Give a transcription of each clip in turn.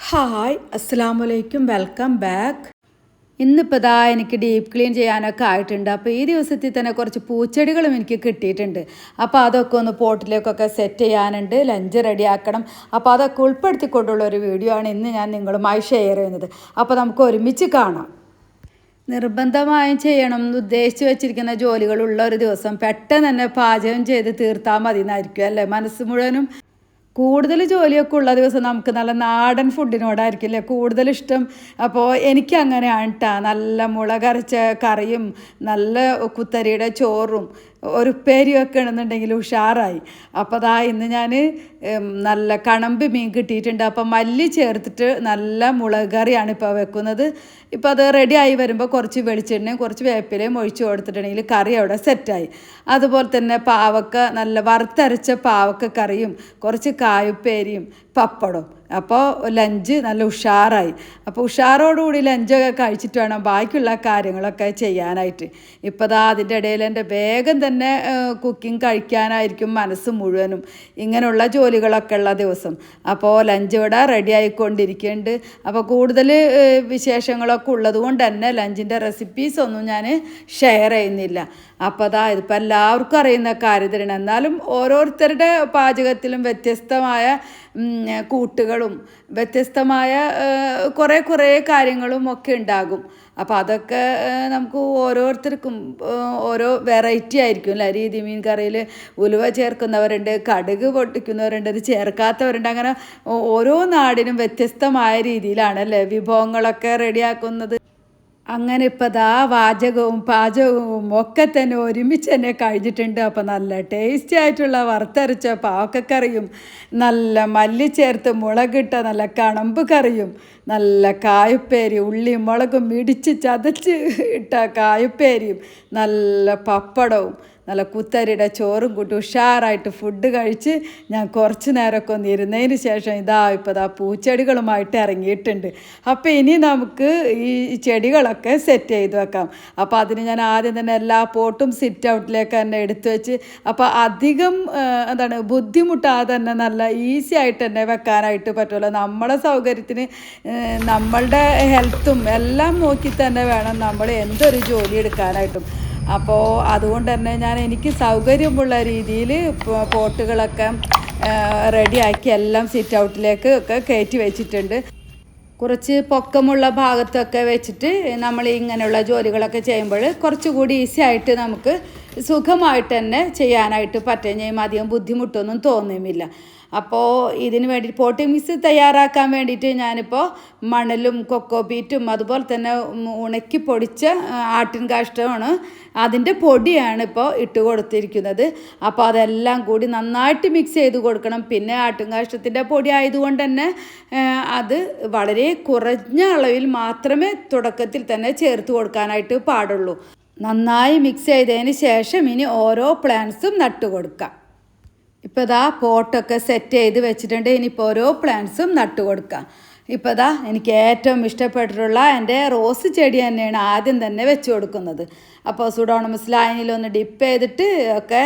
Hi അസ്സലാമലൈക്കും welcome back. ഇന്നിപ്പോൾ ഇതാ എനിക്ക് ഡീപ്പ് ക്ലീൻ ചെയ്യാനൊക്കെ ആയിട്ടുണ്ട്. അപ്പോൾ ഈ ദിവസത്തിൽ തന്നെ കുറച്ച് പൂച്ചെടികളും എനിക്ക് കിട്ടിയിട്ടുണ്ട്. അപ്പോൾ അതൊക്കെ ഒന്ന് പോട്ടിലേക്കൊക്കെ സെറ്റ് ചെയ്യാനുണ്ട്, ലഞ്ച് റെഡിയാക്കണം. അപ്പോൾ അതൊക്കെ ഉൾപ്പെടുത്തിക്കൊണ്ടുള്ള ഒരു വീഡിയോ ആണ് ഇന്ന് ഞാൻ നിങ്ങളുമായി ഷെയർ ചെയ്യുന്നത്. അപ്പോൾ നമുക്ക് ഒരുമിച്ച് കാണാം. നിർബന്ധമായും ചെയ്യണം എന്ന് ഉദ്ദേശിച്ച് വെച്ചിരിക്കുന്ന ജോലികളുള്ള ഒരു ദിവസം പെട്ടെന്ന് തന്നെ പാചകം ചെയ്ത് തീർത്താൽ മതി എന്നായിരിക്കും അല്ലേ മനസ്സ് മുഴുവനും. കൂടുതൽ ജോലിയൊക്കെ ഉള്ള ദിവസം നമുക്ക് നല്ല നാടൻ ഫുഡിനോടായിരിക്കും അല്ലേ കൂടുതൽ ഇഷ്ടം. അപ്പോൾ എനിക്ക് അങ്ങനെയാണ് കേട്ടോ. നല്ല മുളകരച്ച കറിയും നല്ല കുത്തരിയുടെ ചോറും ഒരു ഉപ്പേരിയൊക്കെ ആണെന്നുണ്ടെങ്കിൽ ഉഷാറായി. അപ്പോൾ അതാ ഇന്ന് ഞാൻ നല്ല കണമ്പ് മീൻ കിട്ടിയിട്ടുണ്ട്. അപ്പോൾ മല്ലി ചേർത്തിട്ട് നല്ല മുളക് കറിയാണ് ഇപ്പോൾ വെക്കുന്നത്. ഇപ്പോൾ അത് റെഡി ആയി വരുമ്പോൾ കുറച്ച് വെളിച്ചെണ്ണയും കുറച്ച് വേപ്പിലയും ഒഴിച്ച് കൊടുത്തിട്ടുണ്ടെങ്കിൽ കറി അവിടെ സെറ്റായി. അതുപോലെ തന്നെ പാവക്ക, നല്ല വറുത്തരച്ച പാവക്ക കറിയും കുറച്ച് കായുപ്പേരിയും പപ്പടവും. അപ്പോൾ ലഞ്ച് നല്ല ഉഷാറായി. അപ്പോൾ ഉഷാറോടുകൂടി ലഞ്ചൊക്കെ കഴിച്ചിട്ട് വേണം ബാക്കിയുള്ള കാര്യങ്ങളൊക്കെ ചെയ്യാനായിട്ട്. ഇപ്പോൾ ദാ അതിൻ്റെ ഇടയിൽ എൻ്റെ വേഗം തന്നെ കുക്കിംഗ് കഴിക്കാനായിരിക്കും മനസ്സ് മുഴുവനും, ഇങ്ങനെയുള്ള ജോലികളൊക്കെ ഉള്ള ദിവസം. അപ്പോൾ ലഞ്ച് ഇവിടെ റെഡി ആയിക്കൊണ്ടിരിക്കുന്നുണ്ട്. അപ്പോൾ കൂടുതൽ വിശേഷങ്ങളൊക്കെ ഉള്ളത് കൊണ്ട് തന്നെ ലഞ്ചിൻ്റെ റെസിപ്പീസ് ഒന്നും ഞാൻ ഷെയർ ചെയ്യുന്നില്ല. അപ്പോൾ അതാ ഇതിപ്പോൾ എല്ലാവർക്കും അറിയുന്ന കാര്യത്തിലാണ്. എന്നാലും ഓരോരുത്തരുടെ പാചകത്തിലും വ്യത്യസ്തമായ കൂട്ടുകളും വ്യത്യസ്തമായ കുറേ കാര്യങ്ങളും ഒക്കെ ഉണ്ടാകും. അപ്പോൾ അതൊക്കെ നമുക്ക് ഓരോരുത്തർക്കും ഓരോ വെറൈറ്റി ആയിരിക്കും അല്ലേ. രീതി മീൻ കറിയിൽ ഉലുവ ചേർക്കുന്നവരുണ്ട്, കടുക് പൊട്ടിക്കുന്നവരുണ്ട്, ഇത് ചേർക്കാത്തവരുണ്ട്. അങ്ങനെ ഓരോ നാടിനും വ്യത്യസ്തമായ രീതിയിലാണല്ലേ വിഭവങ്ങളൊക്കെ റെഡിയാക്കുന്നത്. അങ്ങനെ ഇപ്പോൾ ദാ വാചകവും പാചകവും ഒക്കെ തന്നെ ഒരുമിച്ച് തന്നെ കഴിഞ്ഞിട്ടുണ്ട്. അപ്പോൾ നല്ല ടേസ്റ്റി ആയിട്ടുള്ള വറുത്തരച്ച പാവക്കറിയും നല്ല മല്ലി ചേർത്ത് മുളകിട്ട നല്ല കണമ്പ് കറിയും നല്ല കായുപ്പേരി ഉള്ളിയും മുളകും ഇടിച്ച് ചതച്ച് ഇട്ട കായുപ്പേരിയും നല്ല പപ്പടവും നല്ല കുത്തരിയുടെ ചോറും കൂട്ടി ഉഷാറായിട്ട് ഫുഡ് കഴിച്ച് ഞാൻ കുറച്ച് നേരമൊക്കെ ഒന്ന് ഇരുന്നതിന് ശേഷം ഇപ്പോൾ ദാ പൂച്ചെടികളുമായിട്ട് ഇറങ്ങിയിട്ടുണ്ട്. അപ്പോൾ ഇനി നമുക്ക് ഈ ചെടികളൊക്കെ സെറ്റ് ചെയ്ത് വെക്കാം. അപ്പോൾ അതിന് ഞാൻ ആദ്യം തന്നെ എല്ലാ പോട്ടും സിറ്റ് ഔട്ടിലേക്ക് തന്നെ എടുത്തു വെച്ച്, അപ്പോൾ അധികം ബുദ്ധിമുട്ടാതെ തന്നെ നല്ല ഈസി ആയിട്ട് തന്നെ വെക്കാനായിട്ട് പറ്റുമല്ലോ. നമ്മളെ സൗകര്യത്തിന് നമ്മളുടെ ഹെൽത്തും എല്ലാം നോക്കി തന്നെ വേണം നമ്മൾ എന്തൊരു ജോലി എടുക്കാനായിട്ടും. അപ്പോൾ അതുകൊണ്ട് തന്നെ എനിക്ക് സൗകര്യമുള്ള രീതിയിൽ പോട്ടുകളൊക്കെ റെഡിയാക്കി എല്ലാം സിറ്റ് ഔട്ടിലേക്ക് ഒക്കെ കയറ്റി വെച്ചിട്ടുണ്ട്. കുറച്ച് പൊക്കമുള്ള ഭാഗത്തൊക്കെ വെച്ചിട്ട് നമ്മൾ ഇങ്ങനെയുള്ള ജോലികളൊക്കെ ചെയ്യുമ്പോൾ കുറച്ചുകൂടി ഈസി ആയിട്ട് നമുക്ക് സുഖമായിട്ട് തന്നെ ചെയ്യാനായിട്ട് പറ്റുകയും അധികം ബുദ്ധിമുട്ടൊന്നും തോന്നുമില്ല. അപ്പോൾ ഇതിന് വേണ്ടി പോട്ടിംഗ് മിക്സ് തയ്യാറാക്കാൻ വേണ്ടിയിട്ട് ഞാനിപ്പോൾ മണലും കൊക്കോ പീറ്റും അതുപോലെ തന്നെ ഉണക്കി പൊടിച്ച ആട്ടിൻ കാഷ്ടമാണ്, അതിൻ്റെ പൊടിയാണ് ഇപ്പോൾ ഇട്ട് കൊടുത്തിരിക്കുന്നത്. അപ്പോൾ അതെല്ലാം കൂടി നന്നായിട്ട് മിക്സ് ചെയ്ത് കൊടുക്കണം. പിന്നെ ആട്ടിൻ കാഷ്ടത്തിൻ്റെ പൊടി ആയതുകൊണ്ട് തന്നെ അത് വളരെ കുറഞ്ഞ അളവിൽ മാത്രമേ തുടക്കത്തിൽ തന്നെ ചേർത്ത് കൊടുക്കാനായിട്ട് പാടുള്ളൂ. നന്നായി മിക്സ് ചെയ്തതിന് ശേഷം ഇനി ഓരോ പ്ലാന്റ്സും നട്ടു കൊടുക്കാം. ഇപ്പോൾ ഇതാ പോട്ടൊക്കെ സെറ്റ് ചെയ്ത് വെച്ചിട്ടുണ്ട്. ഇനിയിപ്പോൾ ഓരോ പ്ലാന്റ്സും നട്ടു കൊടുക്കാം. ഇപ്പോൾ ഇതാ എനിക്ക് ഏറ്റവും ഇഷ്ടപ്പെട്ടിട്ടുള്ള എൻ്റെ റോസ് ചെടി തന്നെയാണ് ആദ്യം തന്നെ വെച്ച് കൊടുക്കുന്നത്. അപ്പോൾ സുഡോണമസ് ലൈനിലൊന്ന് ഡിപ്പ് ചെയ്തിട്ട് ഒക്കെ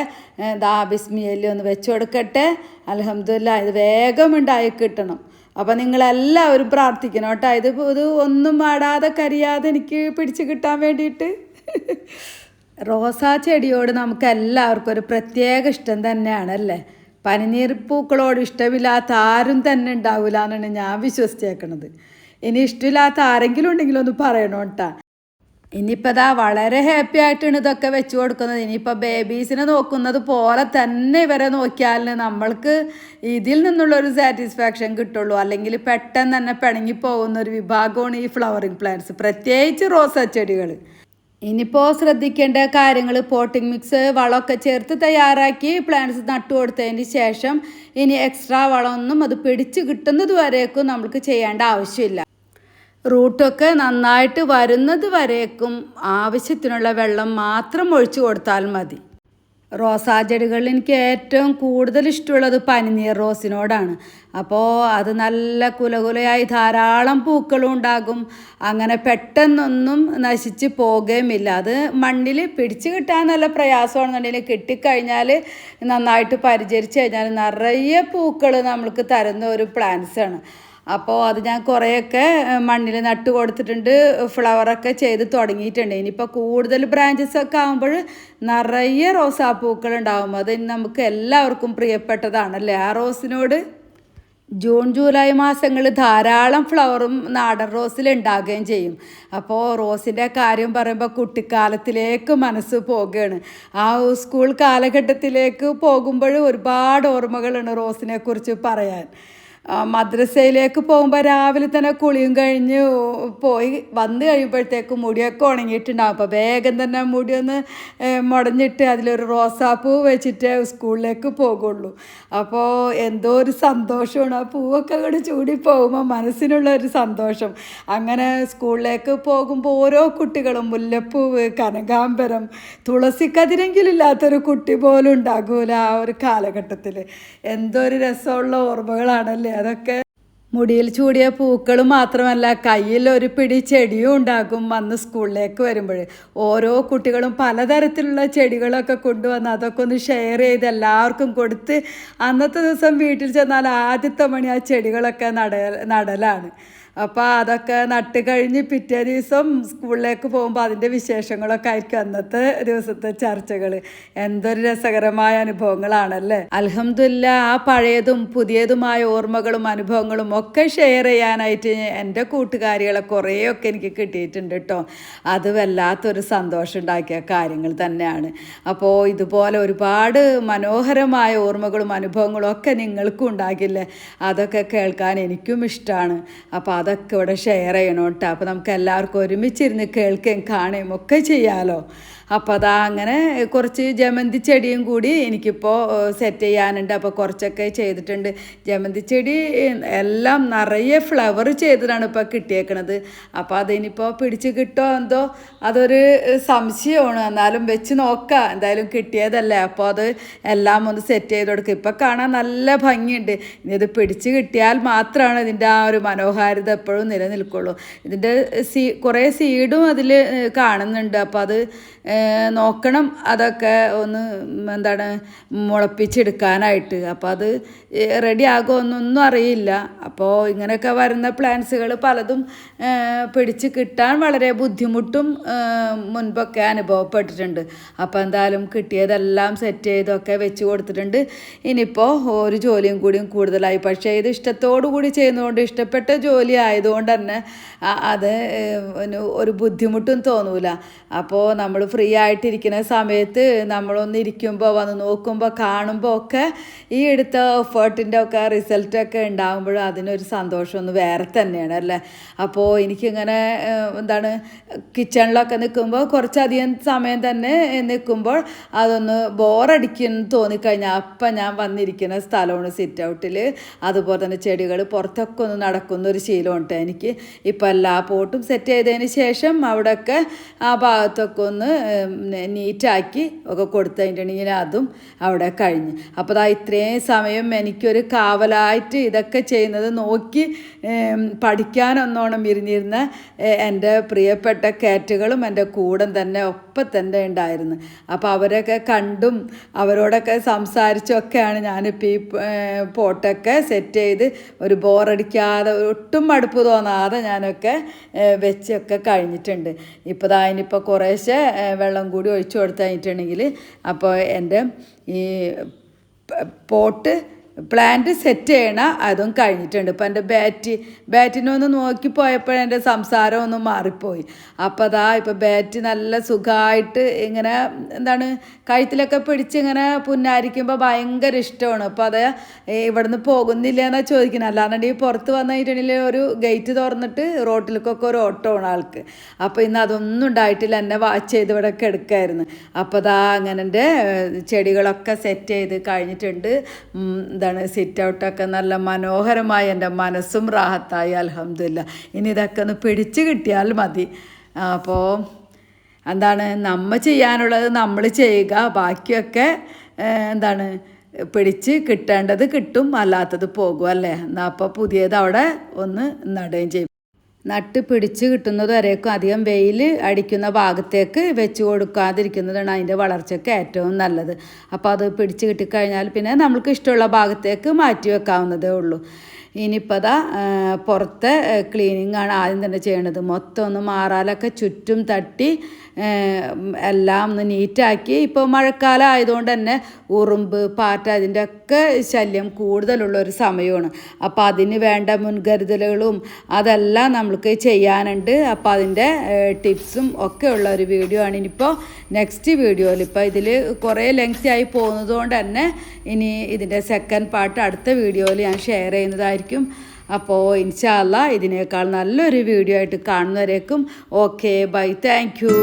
ബിസ്മിയിൽ ഒന്ന് വെച്ച് കൊടുക്കട്ടെ. അൽഹംദുലില്ലാ, ഇത് വേഗം ഉണ്ടായി കിട്ടണം. അപ്പോൾ നിങ്ങളെല്ലാവരും പ്രാർത്ഥിക്കണം കേട്ടോ. ഇത് ഒന്നും ആടാതെ കരിയാതെ എനിക്ക് പിടിച്ച് കിട്ടാൻ വേണ്ടിയിട്ട്. റോസാ ചെടിയോട് നമുക്ക് എല്ലാവർക്കും ഒരു പ്രത്യേക ഇഷ്ടം തന്നെയാണല്ലേ. പനിനീർ പൂക്കളോട് ഇഷ്ടമില്ലാത്ത ആരും തന്നെ ഉണ്ടാവില്ല എന്നാണ് ഞാൻ വിശ്വസിച്ചേക്കണത്. ഇനി ഇഷ്ടമില്ലാത്ത ആരെങ്കിലും ഉണ്ടെങ്കിലും ഒന്ന് പറയണം കേട്ടോ. ഇനിയിപ്പോൾ ഇതാ വളരെ ഹാപ്പി ആയിട്ടാണ് ഇതൊക്കെ വെച്ച് കൊടുക്കുന്നത്. ഇനിയിപ്പോൾ ബേബീസിനെ നോക്കുന്നത് പോലെ തന്നെ ഇവരെ നോക്കിയാൽ നമ്മൾക്ക് ഇതിൽ നിന്നുള്ളൊരു സാറ്റിസ്ഫാക്ഷൻ കിട്ടുള്ളൂ. അല്ലെങ്കിൽ പെട്ടെന്ന് തന്നെ പിണങ്ങി പോകുന്ന ഒരു വിഭാഗമാണ് ഈ ഫ്ലവറിങ് പ്ലാന്റ്സ്, പ്രത്യേകിച്ച് റോസാ ചെടികൾ. ഇനിയിപ്പോൾ ശ്രദ്ധിക്കേണ്ട കാര്യങ്ങൾ, പോട്ടിംഗ് മിക്സ് വളമൊക്കെ ചേർത്ത് തയ്യാറാക്കി പ്ലാന്റ്സ് നട്ടു കൊടുത്തതിന് ശേഷം ഇനി എക്സ്ട്രാ വളമൊന്നും അത് പിടിച്ച് കിട്ടുന്നത് വരേക്കും നമുക്ക് ചെയ്യേണ്ട ആവശ്യമില്ല. റൂട്ടൊക്കെ നന്നായിട്ട് വരുന്നത് വരേക്കും ആവശ്യത്തിനുള്ള വെള്ളം മാത്രം ഒഴിച്ചു കൊടുത്താൽ മതി. റോസാ ചെടികളിൽ എനിക്ക് ഏറ്റവും കൂടുതൽ ഇഷ്ടമുള്ളത് പനിനീർ റോസിനോടാണ്. അപ്പോൾ അത് നല്ല കുലകുലയായി ധാരാളം പൂക്കളും ഉണ്ടാകും. അങ്ങനെ പെട്ടെന്നൊന്നും നശിച്ച് പോകുകയുമില്ല. അത് മണ്ണിൽ പിടിച്ച് കിട്ടാൻ നല്ല പ്രയാസമാണെന്നുണ്ടെങ്കിൽ കിട്ടിക്കഴിഞ്ഞാൽ നന്നായിട്ട് പരിചരിച്ച് കഴിഞ്ഞാൽ നിറയെ പൂക്കൾ നമ്മൾക്ക് തരുന്ന ഒരു പ്ലാന്റ്സാണ്. അപ്പോൾ അത് ഞാൻ കുറേയൊക്കെ മണ്ണിൽ നട്ട് കൊടുത്തിട്ടുണ്ട്, ഫ്ലവറൊക്കെ ചെയ്ത് തുടങ്ങിയിട്ടുണ്ട്. ഇനിയിപ്പോൾ കൂടുതൽ ബ്രാഞ്ചസൊക്കെ ആകുമ്പോൾ നിറയെ റോസാപ്പൂക്കൾ ഉണ്ടാകും. അത് നമുക്ക് എല്ലാവർക്കും പ്രിയപ്പെട്ടതാണല്ലേ ആ റോസിനോട്. ജൂൺ ജൂലൈ മാസങ്ങളിൽ ധാരാളം ഫ്ലവറും നാടൻ റോസിൽ ഉണ്ടാകുകയും ചെയ്യും. അപ്പോൾ റോസിൻ്റെ കാര്യം പറയുമ്പോൾ കുട്ടിക്കാലത്തിലേക്ക് മനസ്സ് പോകുകയാണ്. ആ സ്കൂൾ കാലഘട്ടത്തിലേക്ക് പോകുമ്പോൾ ഒരുപാട് ഓർമ്മകളാണ് റോസിനെ കുറിച്ച് പറയാൻ. മദ്രസയിലേക്ക് പോകുമ്പോൾ രാവിലെ തന്നെ കുളിയും കഴിഞ്ഞ് പോയി വന്നു കഴിയുമ്പോഴത്തേക്ക് മുടിയൊക്കെ ഉണങ്ങിയിട്ടുണ്ടാകും. അപ്പോൾ വേഗം തന്നെ മുടിയൊന്ന് മുടഞ്ഞിട്ട് അതിലൊരു റോസാപ്പൂ വെച്ചിട്ട് സ്കൂളിലേക്ക് പോകുള്ളൂ. അപ്പോൾ എന്തോ ഒരു സന്തോഷമാണ് ആ പൂവൊക്കെ കൂടി ചൂടി പോകുമ്പോൾ മനസ്സിനുള്ള ഒരു സന്തോഷം. അങ്ങനെ സ്കൂളിലേക്ക് പോകുമ്പോൾ ഓരോ കുട്ടികളും മുല്ലപ്പൂവ്, കനകാംബരം, തുളസിക്കതിരെങ്കിലും ഇല്ലാത്തൊരു കുട്ടി പോലും ഉണ്ടാകൂല ആ ഒരു കാലഘട്ടത്തിൽ. എന്തോ ഒരു രസമുള്ള ഓർമ്മകളാണല്ലേ അതൊക്കെ. മുടിയിൽ ചൂടിയ പൂക്കൾ മാത്രമല്ല, കയ്യിൽ ഒരു പിടി ചെടിയും ഉണ്ടാകും അന്ന് സ്കൂളിലേക്ക് വരുമ്പോൾ. ഓരോ കുട്ടികളും പലതരത്തിലുള്ള ചെടികളൊക്കെ കൊണ്ടുവന്ന് അതൊക്കെ ഒന്ന് ഷെയർ ചെയ്ത് എല്ലാവർക്കും കൊടുത്ത് അന്നത്തെ ദിവസം വീട്ടിൽ ചെന്നാൽ ആദ്യത്തെ മണി ആ ചെടികളൊക്കെ നടലാണ്. അപ്പോൾ അതൊക്കെ നട്ട് കഴിഞ്ഞ് പിറ്റേ ദിവസം സ്കൂളിലേക്ക് പോകുമ്പോൾ അതിൻ്റെ വിശേഷങ്ങളൊക്കെ ആയിരിക്കും അന്നത്തെ ദിവസത്തെ ചർച്ചകൾ. എന്തൊരു രസകരമായ അനുഭവങ്ങളാണല്ലേ. അൽഹംദുലില്ലാ, ആ പഴയതും പുതിയതുമായ ഓർമ്മകളും അനുഭവങ്ങളും ഒക്കെ ഷെയർ ചെയ്യാനായിട്ട് എൻ്റെ കൂട്ടുകാരികളെ കുറേയൊക്കെ എനിക്ക് കിട്ടിയിട്ടുണ്ട് കേട്ടോ. അത് വല്ലാത്തൊരു സന്തോഷം ഉണ്ടാക്കിയ കാര്യങ്ങൾ തന്നെയാണ്. അപ്പോൾ ഇതുപോലെ ഒരുപാട് മനോഹരമായ ഓർമ്മകളും അനുഭവങ്ങളും ഒക്കെ നിങ്ങൾക്കും ഉണ്ടാകില്ലേ, അതൊക്കെ കേൾക്കാൻ എനിക്കും ഇഷ്ടമാണ്. അപ്പോൾ അതൊക്കെ ഇവിടെ ഷെയർ ചെയ്യണം കേട്ടോ. അപ്പോൾ നമുക്ക് എല്ലാവർക്കും ഒരുമിച്ചിരുന്ന് കേൾക്കുകയും കാണുകയും ഒക്കെ ചെയ്യാമല്ലോ. അപ്പോൾ അതാ അങ്ങനെ കുറച്ച് ജമന്തി ചെടിയും കൂടി എനിക്കിപ്പോൾ സെറ്റ് ചെയ്യാനുണ്ട്. അപ്പോൾ കുറച്ചൊക്കെ ചെയ്തിട്ടുണ്ട്. ജമന്തി ചെടി എല്ലാം നിറയെ ഫ്ലവർ ചെയ്തിട്ടാണ് ഇപ്പോൾ കിട്ടിയേക്കണത്. അപ്പോൾ അതിനിപ്പോൾ പിടിച്ച് കിട്ടുമോ എന്തോ അതൊരു സംശയമാണ്. എന്നാലും വെച്ച് നോക്കാം, എന്തായാലും കിട്ടിയതല്ലേ. അപ്പോൾ അത് എല്ലാം ഒന്ന് സെറ്റ് ചെയ്ത് കൊടുക്കുക. ഇപ്പോൾ കാണാൻ നല്ല ഭംഗിയുണ്ട്. ഇനി ഇത് പിടിച്ച് കിട്ടിയാൽ മാത്രമാണ് ഇതിൻ്റെ ആ ഒരു മനോഹാരിത എപ്പോഴും നിലനിൽക്കുള്ളൂ. ഇതിൻ്റെ കുറേ സീഡും അതിൽ കാണുന്നുണ്ട്. അപ്പോൾ അത് നോക്കണം, അതൊക്കെ ഒന്ന് മുളപ്പിച്ചെടുക്കാനായിട്ട്. അപ്പോൾ അത് റെഡി ആകുമെന്നൊന്നും അറിയില്ല. അപ്പോൾ ഇങ്ങനെയൊക്കെ വരുന്ന പ്ലാന്റ്സുകൾ പലതും പിടിച്ച് കിട്ടാൻ വളരെ ബുദ്ധിമുട്ടും മുൻപൊക്കെ അനുഭവപ്പെട്ടിട്ടുണ്ട്. അപ്പോൾ എന്തായാലും കിട്ടിയതെല്ലാം സെറ്റ് ചെയ്തൊക്കെ വെച്ച് കൊടുത്തിട്ടുണ്ട്. ഇനിയിപ്പോൾ ഒരു ജോലിയും കൂടിയും കൂടുതലായി. പക്ഷേ ഇത് ഇഷ്ടത്തോടു കൂടി ചെയ്യുന്നതുകൊണ്ട്, ഇഷ്ടപ്പെട്ട ജോലി ആയതുകൊണ്ട് തന്നെ അത് ഒരു ബുദ്ധിമുട്ടും തോന്നൂല. അപ്പോൾ നമ്മൾ ഫ്രീ ആയിട്ടിരിക്കുന്ന സമയത്ത് നമ്മളൊന്ന് ഇരിക്കുമ്പോൾ വന്ന് നോക്കുമ്പോൾ കാണുമ്പോൾ ഒക്കെ ഈ എടുത്ത എഫേർട്ടിൻ്റെ ഒക്കെ റിസൾട്ടൊക്കെ ഉണ്ടാകുമ്പോൾ അതിനൊരു സന്തോഷം ഒന്ന് വേറെ തന്നെയാണ് അല്ലേ. അപ്പോൾ എനിക്കിങ്ങനെ കിച്ചണിലൊക്കെ നിൽക്കുമ്പോൾ കുറച്ചധികം സമയം തന്നെ നിൽക്കുമ്പോൾ അതൊന്ന് ബോറടിക്കുന്നു തോന്നിക്കഴിഞ്ഞാൽ അപ്പം ഞാൻ വന്നിരിക്കുന്ന സ്ഥലമാണ് സിറ്റ് ഔട്ടിൽ. അതുപോലെ തന്നെ ചെടികൾ പുറത്തൊക്കെ ഒന്ന് നടക്കുന്ന ഒരു ശീലമുണ്ട് എനിക്ക്. ഇപ്പം എല്ലാ പോട്ടും സെറ്റ് ചെയ്തതിന് ശേഷം അവിടെയൊക്കെ ആ ഭാഗത്തൊക്കെ ഒന്ന് നീറ്റാക്കി ഒക്കെ കൊടുത്തതിൻ്റെ അതും അവിടെ കഴിഞ്ഞ്. അപ്പോൾ അതാ ഇത്രയും സമയം എനിക്കൊരു കാവലായിട്ട് ഇതൊക്കെ ചെയ്യുന്നത് നോക്കി പഠിക്കാനൊന്നോണം ഇരുന്നിരുന്ന എൻ്റെ പ്രിയപ്പെട്ട കാറ്റുകളും എൻ്റെ കൂടെ തന്നെ ഒപ്പം തന്നെ ഉണ്ടായിരുന്നു. അപ്പോൾ അവരൊക്കെ കണ്ടും അവരോടൊക്കെ സംസാരിച്ചൊക്കെയാണ് ഞാനിപ്പോൾ ഈ പോട്ടൊക്കെ സെറ്റ് ചെയ്ത് ഒരു ബോറടിക്കാതെ ഒട്ടും മടുപ്പ് തോന്നാതെ ഞാനൊക്കെ വെച്ചൊക്കെ കഴിഞ്ഞിട്ടുണ്ട്. ഇപ്പോൾ അതിനിപ്പോൾ കുറേശ്ശെ വെള്ളം കൂടി ഒഴിച്ചു കൊടുത്തു കഴിഞ്ഞിട്ടുണ്ടെങ്കിൽ അപ്പോൾ എൻ്റെ ഈ പോട്ട് പ്ലാന്റ് സെറ്റ് ചെയ്യണ അതും കഴിഞ്ഞിട്ടുണ്ട്. ഇപ്പം എൻ്റെ ബാറ്റിനൊന്ന് നോക്കിപ്പോയപ്പോൾ എൻ്റെ സംസാരം ഒന്ന് മാറിപ്പോയി. അപ്പോൾ അതാ ഇപ്പോൾ ബാറ്റ് നല്ല സുഖമായിട്ട് ഇങ്ങനെ കഴുത്തിലൊക്കെ പിടിച്ച് ഇങ്ങനെ പുന്നാരിക്കുമ്പോൾ ഭയങ്കര ഇഷ്ടമാണ്. അപ്പോൾ അത് ഇവിടുന്ന് പോകുന്നില്ല എന്നാണ് ചോദിക്കുന്നത്. അല്ലാന്നുണ്ടെങ്കിൽ പുറത്ത് വന്നു കഴിഞ്ഞിട്ടുണ്ടെങ്കിൽ ഒരു ഗേറ്റ് തുറന്നിട്ട് റോട്ടിലേക്കൊക്കെ ഒരു ഓട്ടമാണ് ആൾക്ക്. അപ്പോൾ ഇന്ന് അതൊന്നും ഉണ്ടായിട്ടില്ല, എന്നെ വാച്ച് ചെയ്ത് ഇവിടെ കിടക്കായിരുന്നു. അപ്പോൾ അതാ അങ്ങനെ എൻ്റെ ചെടികളൊക്കെ സെറ്റ് ചെയ്ത് കഴിഞ്ഞിട്ടുണ്ട്. സിറ്റ് ഔട്ടൊക്കെ നല്ല മനോഹരമായി എൻ്റെ മനസ്സും റാഹത്തായി അൽഹംദുലില്ലാ. ഇനി ഇതൊക്കെ ഒന്ന് പിടിച്ച് കിട്ടിയാൽ മതി. അപ്പോൾ നമ്മൾ ചെയ്യാനുള്ളത് നമ്മൾ ചെയ്യുക, ബാക്കിയൊക്കെ പിടിച്ച് കിട്ടേണ്ടത് കിട്ടും, അല്ലാത്തത് പോകും അല്ലേ. എന്നാൽ അപ്പോൾ പുതിയത് അവിടെ ഒന്ന് നടുകയും ചെയ്യും. നട്ട് പിടിച്ച് കിട്ടുന്നത് വരേക്കും അധികം വെയിൽ അടിക്കുന്ന ഭാഗത്തേക്ക് വെച്ച് കൊടുക്കാതിരിക്കുന്നതാണ് അതിൻ്റെ വളർച്ചയ്ക്ക് ഏറ്റവും നല്ലത്. അപ്പോൾ അത് പിടിച്ച് കിട്ടിക്കഴിഞ്ഞാൽ പിന്നെ നമ്മൾക്ക് ഇഷ്ടമുള്ള ഭാഗത്തേക്ക് മാറ്റി വെക്കാവുന്നതേ ഉള്ളൂ. ഇനിയിപ്പോൾ അതാ പുറത്തെ ക്ലീനിങ്ങാണ് ആദ്യം തന്നെ ചെയ്യണത്. മൊത്തം ഒന്ന് മാറാലൊക്കെ ചുറ്റും തട്ടി എല്ലാം ഒന്ന് നീറ്റാക്കി. ഇപ്പോൾ മഴക്കാലം ആയതുകൊണ്ട് തന്നെ ഉറുമ്പ് പാറ്റ ഇതിൻ്റെ ഒക്കെ ശല്യം കൂടുതലുള്ള ഒരു സമയമാണ്. അപ്പോൾ അതിന് വേണ്ട മുൻകരുതലുകളും അതെല്ലാം നമുക്ക് ചെയ്യാനുണ്ട്. അപ്പോൾ അതിൻ്റെ ടിപ്സും ഒക്കെ ഉള്ള ഒരു വീഡിയോ ആണ് ഇനിയിപ്പോൾ നെക്സ്റ്റ് വീഡിയോയിൽ. ഇപ്പോൾ ഇതിൽ കുറേ ലെങ്തി ആയി പോകുന്നത് കൊണ്ട് തന്നെ ഇനി ഇതിൻ്റെ സെക്കൻഡ് പാർട്ട് അടുത്ത വീഡിയോയിൽ ഞാൻ ഷെയർ ചെയ്യുന്നതായിരിക്കും. അപ്പോൾ ഇൻഷാ അല്ലാഹ് ഇതിനേക്കാൾ നല്ലൊരു വീഡിയോ ആയിട്ട് കാണുന്നവരേക്കും ഓക്കെ ബൈ, താങ്ക് യു.